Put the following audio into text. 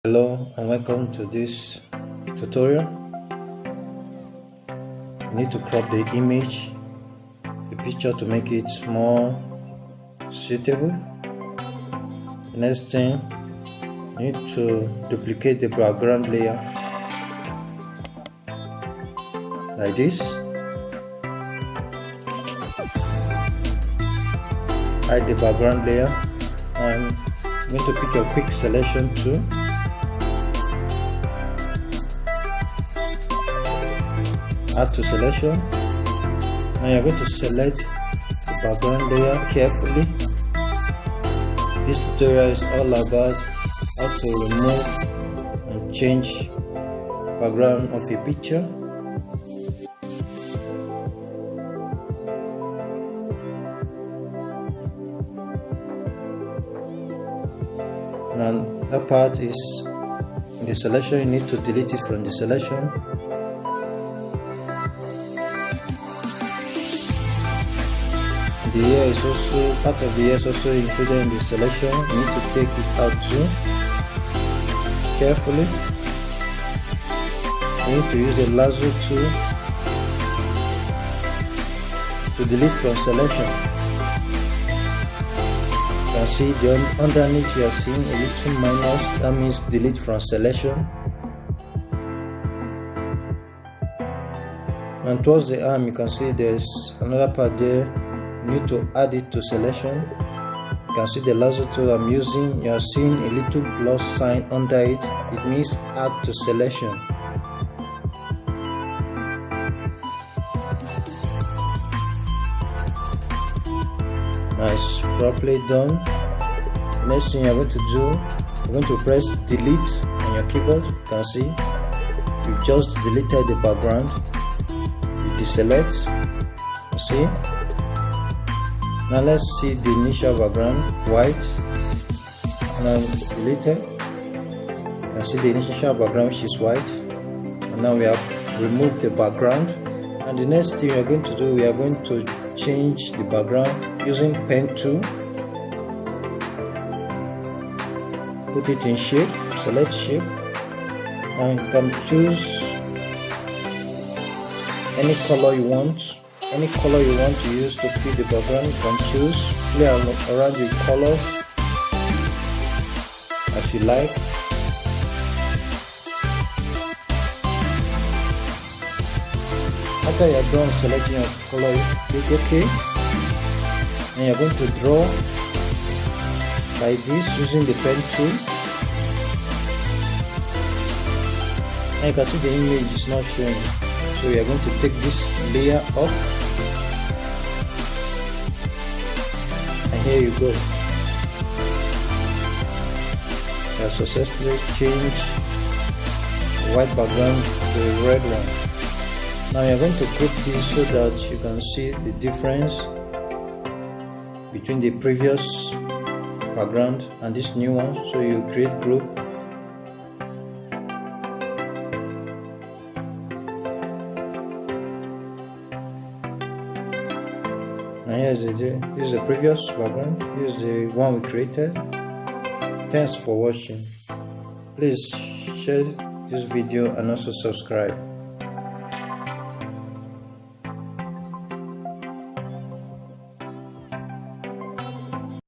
Hello and welcome to this tutorial. You need to crop the image, the picture, to make it more suitable. The next thing, you need to duplicate the background layer like this. Hide the background layer, and I'm going to pick a quick selection tool. Add to selection. Now you're going to select the background layer carefully. This tutorial is all about how to remove and change background of a picture. Now that part is in the selection. You need to delete it from the selection. The ear is also part of the ear is also included in the selection. You need to take it out too carefully. You need to use the lasso tool to delete from selection. You can see underneath you are seeing a little minus. That means delete from selection. And towards the arm, you can see there's another part there. You need to add it to selection. You can see the lasso tool I'm using. You are seeing a little plus sign under it. It means add to selection. Nice, properly done. Next thing you're going to do, you're going to press delete on your keyboard. You can see you've just deleted the background. You deselect. You see. Now let's see the initial background, white. Now deleted. You can see the initial background, which is white. And now we have removed the background. And the next thing we are going to do, we are going to change the background using pen tool. Put it in shape, select shape, and you can choose any color you want. Any color you want to use to fit the background, you can choose. Play around with colors as you like. After you're done selecting your color, click OK. And you're going to draw like this using the pen tool. And you can see the image is not showing. So we are going to take this layer up. And here you go. You have successfully changed the white background to the red one. Now you are going to group this so that you can see the difference between the previous background and this new one. So you create group. And this is the previous background. This is the one we created. Thanks for watching. Please share this video and also subscribe.